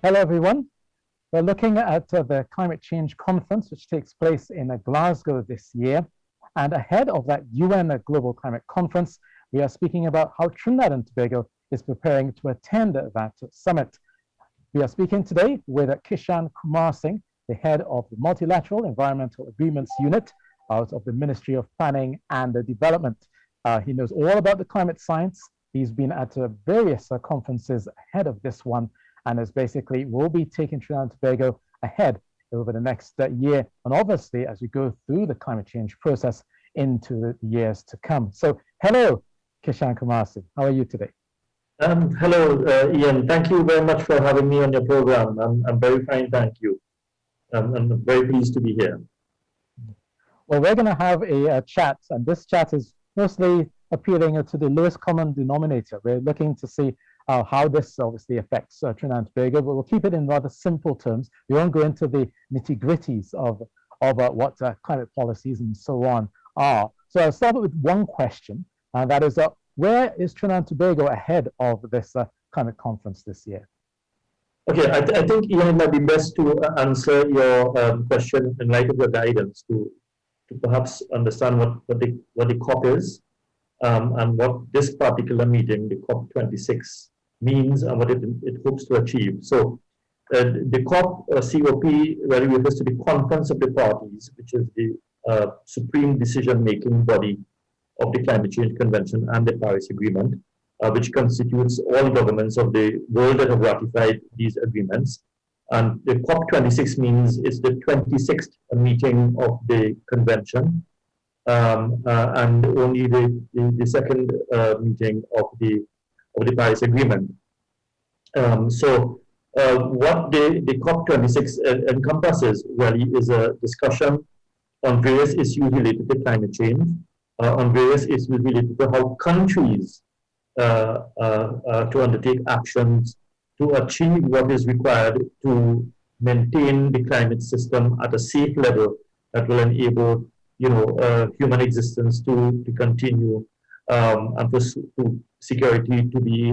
Hello, everyone. We're looking at the Climate Change Conference, which takes place in Glasgow this year. And ahead of that UN Global Climate Conference, we are speaking about how Trinidad and Tobago is preparing to attend that summit. We are speaking today with Kishan Kumarsingh, the head of the Multilateral Environmental Agreements Unit out of the Ministry of Planning and Development. He knows all about the climate science. He's been at various conferences ahead of this one, and is basically will be taking Trinidad and Tobago ahead over the next year, and obviously as we go through the climate change process into the years to come. So hello, Kishan Kumarsingh. How are you today? Hello, Ian. Thank you very much for having me on your program. I'm very fine, thank you. I'm very pleased to be here. Well, we're going to have a chat, and this chat is mostly appealing to the lowest common denominator. We're looking to see how this obviously affects Trinidad and Tobago, but we'll keep it in rather simple terms. We won't go into the nitty-gritties of what climate policies and so on are. So I'll start with one question, and that is, where is Trinidad and Tobago ahead of this climate conference this year? Okay, I think, Ian, it might be best to answer your question in light of your guidance to perhaps understand what the COP is and what this particular meeting, the COP26, means and what it hopes to achieve. So the COP really refers to the Conference of the Parties, which is the supreme decision-making body of the Climate Change Convention and the Paris Agreement, which constitutes all governments of the world that have ratified these agreements. And the COP26 means it's the 26th meeting of the convention, and only the second meeting of the Paris Agreement. So what the COP26 encompasses really is a discussion on various issues related to climate change, on various issues related to how countries to undertake actions to achieve what is required to maintain the climate system at a safe level that will enable human existence to continue, and for security to be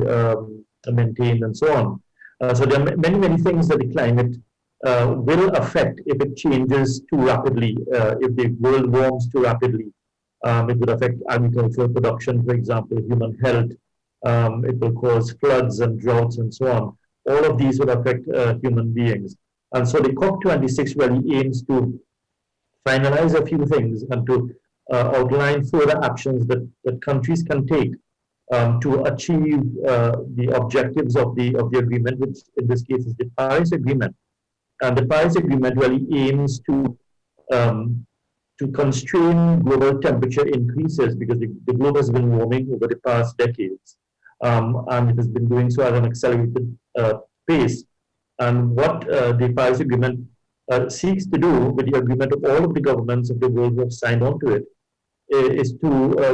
maintained and so on. So there are many things that the climate will affect if it changes too rapidly, if the world warms too rapidly. It would affect agricultural production, for example, human health. It will cause floods and droughts and so on. All of these will affect human beings. And so the COP26 really aims to finalize a few things and to outline further actions that countries can take to achieve the objectives of the agreement, which in this case is the Paris Agreement. And the Paris Agreement really aims to constrain global temperature increases, because the globe has been warming over the past decades, and it has been doing so at an accelerated pace. And what the Paris Agreement seeks to do, with the agreement of all of the governments of the world who have signed on to it, is to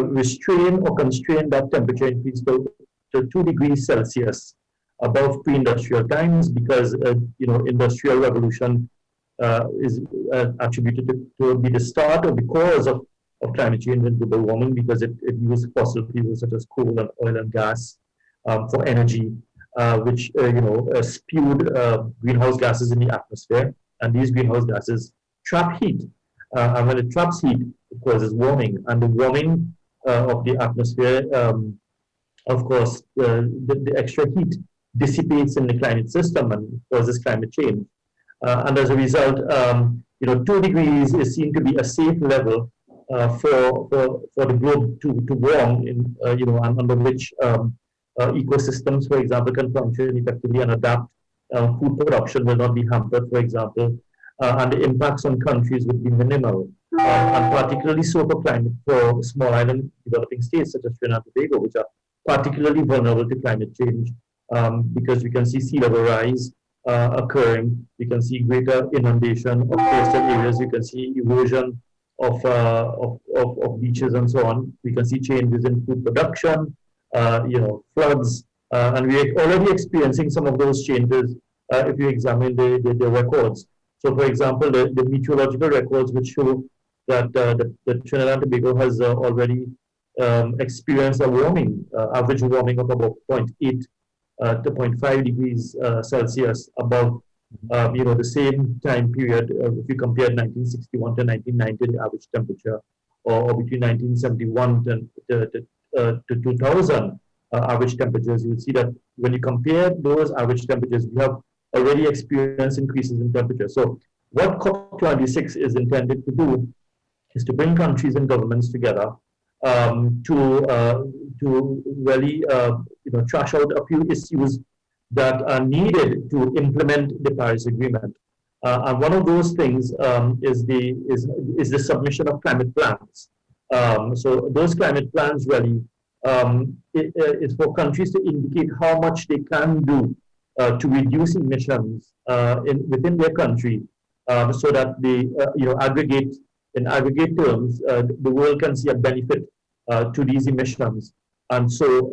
restrain or constrain that temperature increase to 2 degrees Celsius above pre-industrial times, because industrial revolution is attributed to be the start or the cause of climate change and global warming, because it uses fossil fuels such as coal and oil and gas for energy, which spewed greenhouse gases in the atmosphere, and these greenhouse gases trap heat, and when it traps heat, it causes warming, and the warming of the atmosphere, of course, the extra heat dissipates in the climate system and causes climate change. And as a result, 2 degrees is seen to be a safe level for the globe to warm, and under which ecosystems, for example, can function effectively and adapt. Food production will not be hampered, for example, and the impacts on countries would be minimal, and particularly so for small island developing states such as Trinidad and Tobago, which are particularly vulnerable to climate change, because we can see sea level rise occurring. We can see greater inundation of coastal areas. We can see erosion of beaches and so on. We can see changes in food production, floods, and we're already experiencing some of those changes if you examine the records. So, for example, the meteorological records, which show that the Trinidad and Tobago has already experienced a average warming of about 0.8 2.5 degrees Celsius above the same time period. If you compare 1961 to 1990, the average temperature, or between 1971 to 2000 average temperatures, you will see that when you compare those average temperatures, we have already experienced increases in temperature. So what COP26 is intended to do is to bring countries and governments together to really trash out a few issues that are needed to implement the Paris Agreement. And one of those things is the submission of climate plans. So those climate plans really is for countries to indicate how much they can do to reduce emissions within their country, so that they in aggregate terms, the world can see a benefit to these emissions, and so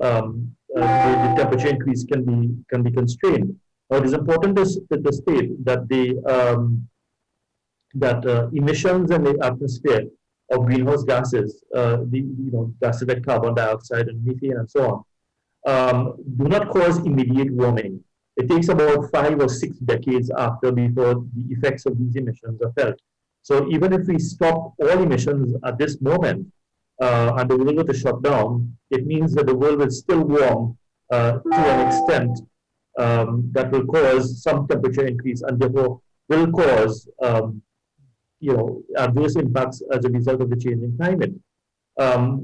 the temperature increase can be constrained. Now, it is important to state that emissions in the atmosphere of greenhouse gases, gases like carbon dioxide and methane and so on, do not cause immediate warming. It takes about 5 or 6 decades before the effects of these emissions are felt. So even if we stop all emissions at this moment, and the world were to shut down, it means that the world will still warm to an extent that will cause some temperature increase, and therefore will cause adverse impacts as a result of the changing climate.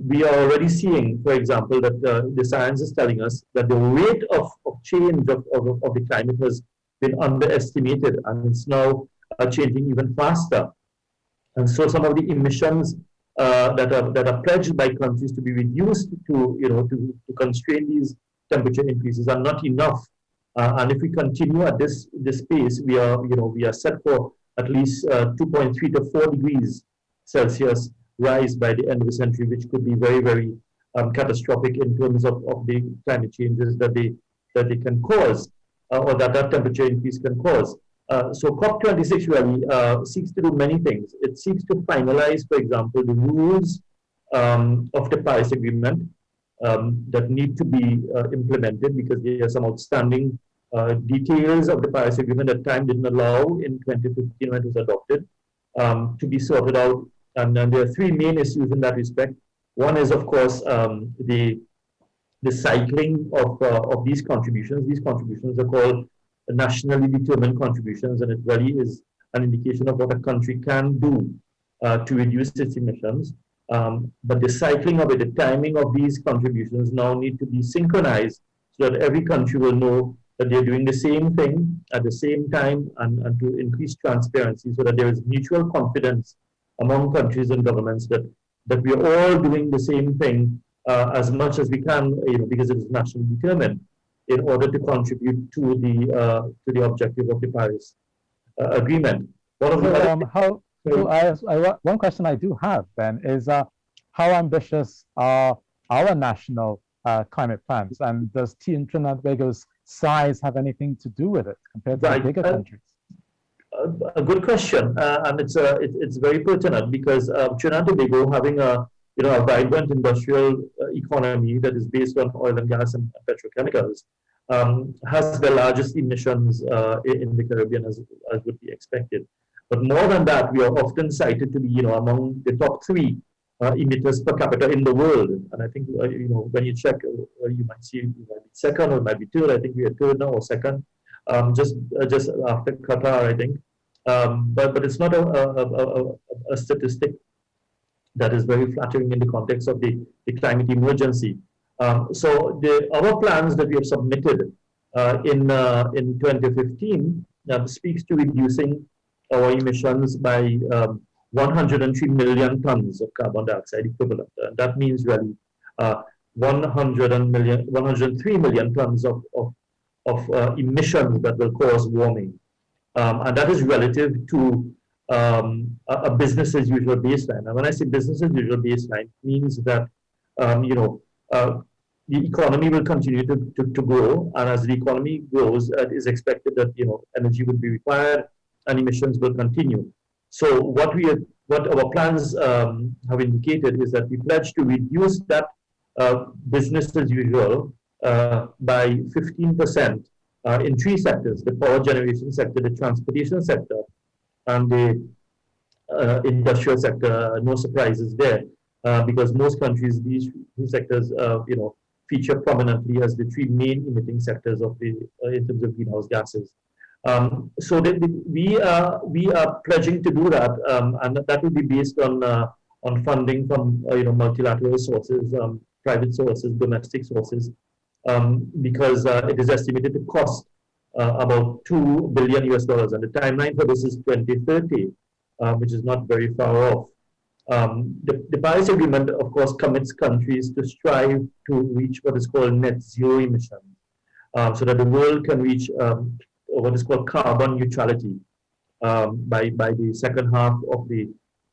We are already seeing, for example, that the science is telling us that the rate of change of the climate has been underestimated, and it's now changing even faster. And so some of the emissions that are pledged by countries to be reduced to constrain these temperature increases are not enough. And if we continue at this pace, we are set for at least 2.3 to 4 degrees Celsius rise by the end of the century, which could be very, very catastrophic in terms of the climate changes that they can cause, or that temperature increase can cause. So COP26 really seeks to do many things. It seeks to finalize, for example, the rules of the Paris Agreement that need to be implemented, because there are some outstanding details of the Paris Agreement that time didn't allow in 2015 when it was adopted to be sorted out. And there are 3 main issues in that respect. One is, of course, the cycling of these contributions. These contributions are called nationally determined contributions, and it really is an indication of what a country can do to reduce its emissions. But the cycling of it, the timing of these contributions now need to be synchronized so that every country will know that they're doing the same thing at the same time, and to increase transparency so that there is mutual confidence among countries and governments that we are all doing the same thing as much as we can, because it is nationally determined, in order to contribute to the objective of the Paris Agreement. One question I do have then is how ambitious are our national climate plans, and does Trinidad and Tobago's size have anything to do with it compared to the bigger countries? A good question, and it's very pertinent, because Trinidad and Tobago, having a vibrant industrial economy that is based on oil and gas and petrochemicals, has the largest emissions in the Caribbean, as would be expected. But more than that, we are often cited to be among the top 3 emitters per capita in the world. And I think when you check, you might see we might be second or might be third. I think we are third now or second, just after Qatar, I think. But it's not a statistic that is very flattering in the context of the climate emergency. So our plans that we have submitted in 2015 speaks to reducing our emissions by 103 million tons of carbon dioxide equivalent. And that means really 103 million tons of emissions that will cause warming. And that is relative to a business as usual baseline. And when I say business as usual baseline, it means that the economy will continue to grow, and as the economy grows, it is expected that energy will be required and emissions will continue. So what our plans have indicated is that we pledge to reduce that business as usual by 15% in three sectors: the power generation sector, the transportation sector, and the industrial sector. No surprises there, because most countries, these sectors, feature prominently as the three main emitting sectors of the in terms of greenhouse gases. So we are pledging to do that, and that will be based on funding from multilateral sources, private sources, domestic sources, because it is estimated to cost about $2 billion, and the timeline for this is 2030, which is not very far off. The Paris Agreement, of course, commits countries to strive to reach what is called net zero emissions, so that the world can reach what is called carbon neutrality by the second half of the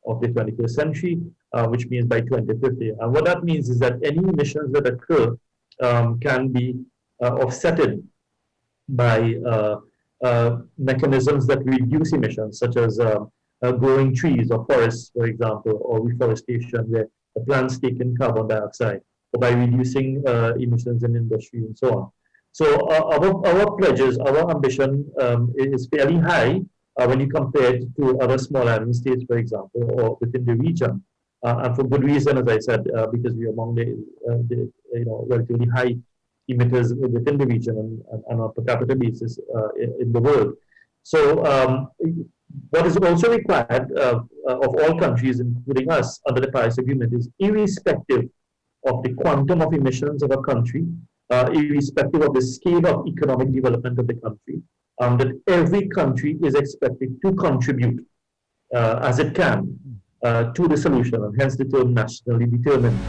21st century, which means by 2050. And what that means is that any emissions that occur can be offsetted by mechanisms that reduce emissions, such as growing trees or forests, for example, or reforestation, where the plants take in carbon dioxide, or by reducing emissions in industry and so on. So our pledges, our ambition is fairly high when you compare it to other small island states, for example, or within the region, and for good reason, as I said, because we are among the relatively high emitters within the region and on a per capita basis in the world. So what is also required of all countries, including us, under the Paris Agreement, is irrespective of the quantum of emissions of a country, irrespective of the scale of economic development of the country, that every country is expected to contribute as it can to the solution, and hence the term nationally determined.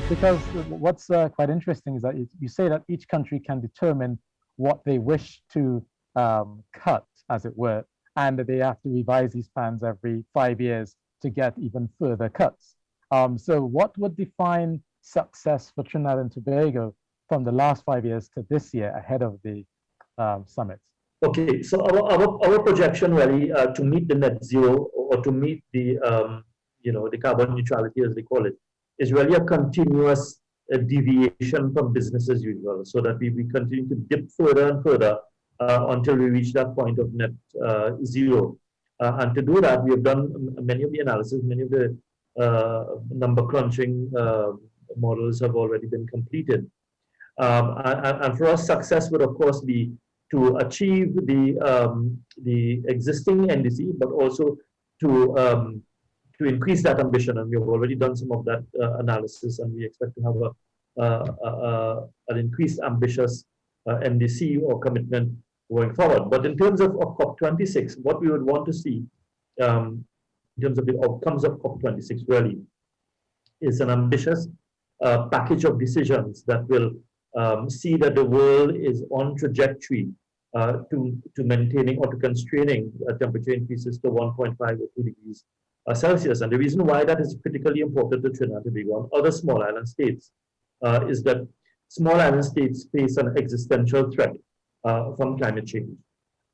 Because what's quite interesting is that you say that each country can determine what they wish to cut, as it were, and that they have to revise these plans every 5 years to get even further cuts. So what would define success for Trinidad and Tobago from the last 5 years to this year ahead of the summit? Okay, so our projection really to meet the net zero, or to meet the the carbon neutrality, as they call it, is really a continuous deviation from business as usual, so that we continue to dip further and further until we reach that point of net zero. And to do that, we have done many of the analysis, many of the number crunching models have already been completed. And for us, success would, of course, be to achieve the existing NDC, but also to increase that ambition, and we have already done some of that analysis, and we expect to have an increased ambitious NDC or commitment going forward. But in terms of COP26, what we would want to see in terms of the outcomes of COP26 really is an ambitious package of decisions that will see that the world is on trajectory to maintaining or to constraining temperature increases to 1.5 or 2 degrees Celsius. And the reason why that is critically important to Trinidad and Tobago and other small island states is that small island states face an existential threat from climate change.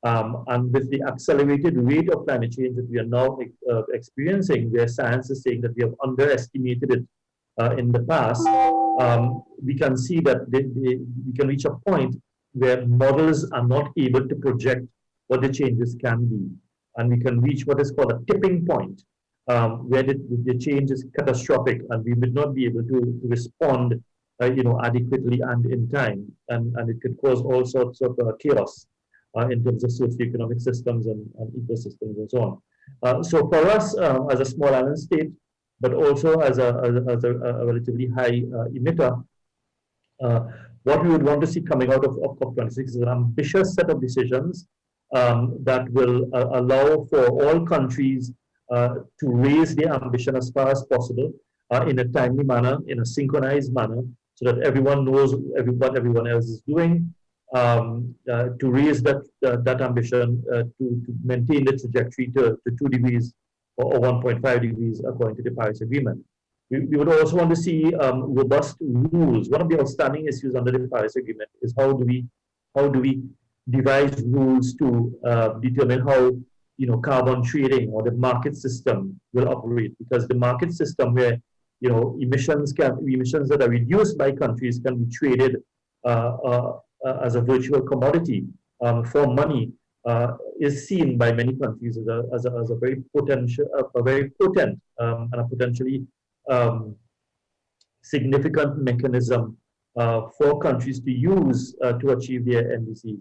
And with the accelerated rate of climate change that we are now experiencing, where science is saying that we have underestimated it in the past, we can see that we can reach a point where models are not able to project what the changes can be. And we can reach what is called a tipping point, where the change is catastrophic, and we would not be able to respond adequately and in time. And it could cause all sorts of chaos in terms of socioeconomic systems and ecosystems and so on. So for us, as a small island state, but also as a relatively high emitter, what we would want to see coming out of COP26 is an ambitious set of decisions that will allow for all countries to raise their ambition as far as possible in a timely manner, in a synchronized manner, so that everyone knows what everyone else is doing, to raise that ambition to maintain the trajectory to 2 degrees or 1.5 degrees according to the Paris Agreement. We would also want to see robust rules. One of the outstanding issues under the Paris Agreement is how do we devise rules to determine how carbon trading or the market system will operate, because the market system where emissions that are reduced by countries can be traded as a virtual commodity for money is seen by many countries as a very potent and a potentially significant mechanism for countries to use to achieve their NDCs.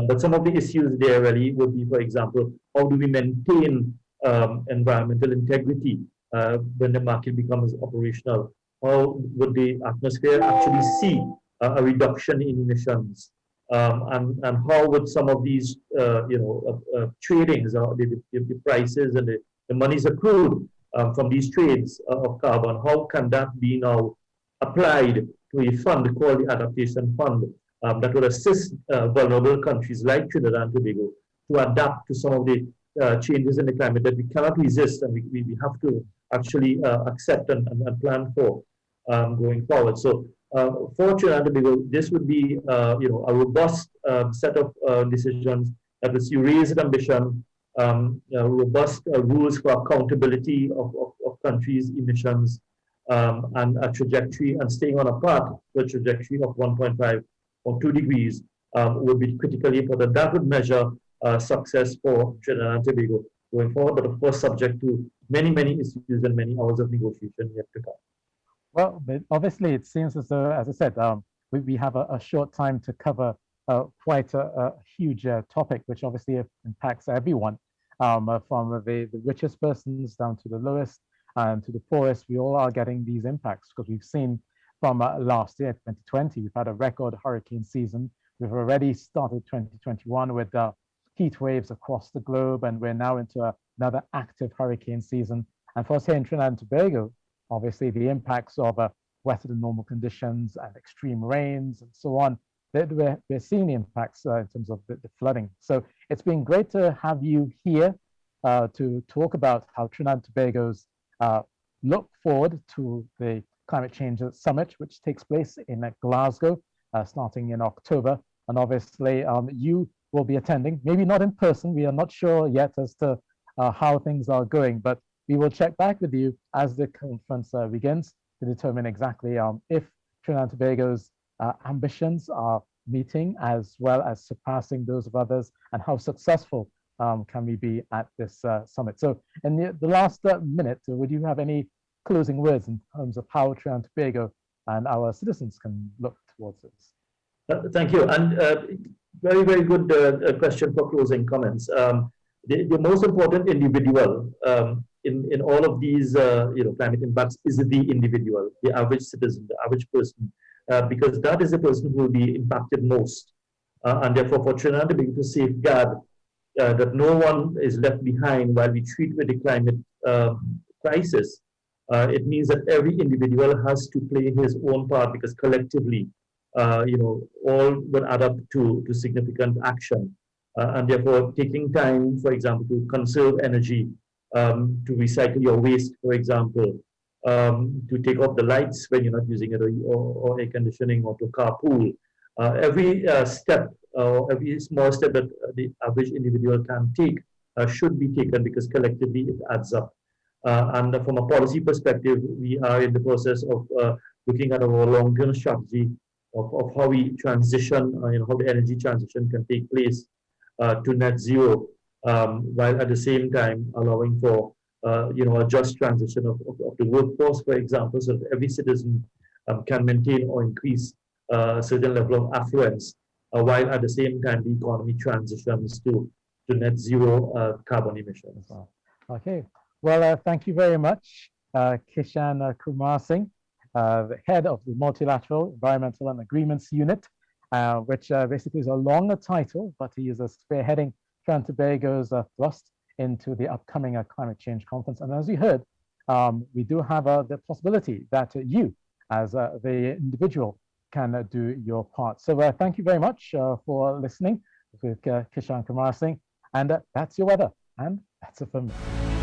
But some of the issues there really would be, for example, how do we maintain environmental integrity when the market becomes operational? How would the atmosphere actually see a reduction in emissions? And how would some of these, tradings, or the prices and the monies accrued from these trades of carbon, how can that be now applied to a fund called the Adaptation Fund that will assist vulnerable countries like Trinidad and Tobago to adapt to some of the changes in the climate that we cannot resist, and we have to actually accept and plan for going forward. So for Trinidad and Tobago, this would be a robust set of decisions that will see raised ambition, robust rules for accountability of countries' emissions, and a trajectory, and staying on a path to a trajectory of 1.5 or 2 degrees would be critically important. That would measure success for Trinidad and Tobago going forward, but of course subject to many, many issues and many hours of negotiation yet to come. Well, but obviously it seems as though, as I said, we have a short time to cover quite a huge topic, which obviously impacts everyone, from the richest persons down to the lowest and to the poorest. We all are getting these impacts because we've seen from last year, 2020, we've had a record hurricane season. We've already started 2021 with heat waves across the globe, and we're now into another active hurricane season. And for us here in Trinidad and Tobago, obviously the impacts of wetter than normal conditions and extreme rains and so on, we're seeing the impacts in terms of the flooding. So it's been great to have you here to talk about how Trinidad and Tobago's look forward to the Climate Change Summit, which takes place in Glasgow, starting in October. And obviously you will be attending, maybe not in person. We are not sure yet as to how things are going, but we will check back with you as the conference begins to determine exactly if Trinidad and Tobago's ambitions are meeting as well as surpassing those of others, and how successful can we be at this summit. So in the last minute, would you have any closing words in terms of how Trinidad and Tobago and our citizens can look towards this? Thank you. And very, very good question for closing comments. The most important individual in all of these climate impacts is the individual, the average citizen, the average person, because that is the person who will be impacted most. And therefore, for Trinidad to be able to safeguard that no one is left behind while we treat with the climate crisis, it means that every individual has to play his own part, because collectively, all will add up to significant action. And therefore, taking time, for example, to conserve energy, to recycle your waste, for example, to take off the lights when you're not using it, or air conditioning, or to carpool. Every step, or every small step that the average individual can take should be taken, because collectively it adds up. And from a policy perspective, we are in the process of looking at our long-term strategy of how we transition, how the energy transition can take place to net zero, while at the same time allowing for a just transition of the workforce, for example, so that every citizen can maintain or increase a certain level of affluence, while at the same time the economy transitions to net zero carbon emissions. Okay, well, thank you very much, Kishan Kumarsingh, the head of the Multilateral Environmental and Agreements Unit, which basically is a longer title, but he is spearheading Trinidad and Tobago's thrust into the upcoming climate change conference. And as you heard, we do have the possibility that you, as the individual, can do your part. So thank you very much for listening with Kishan Kumarsingh. And that's your weather. And that's it from me.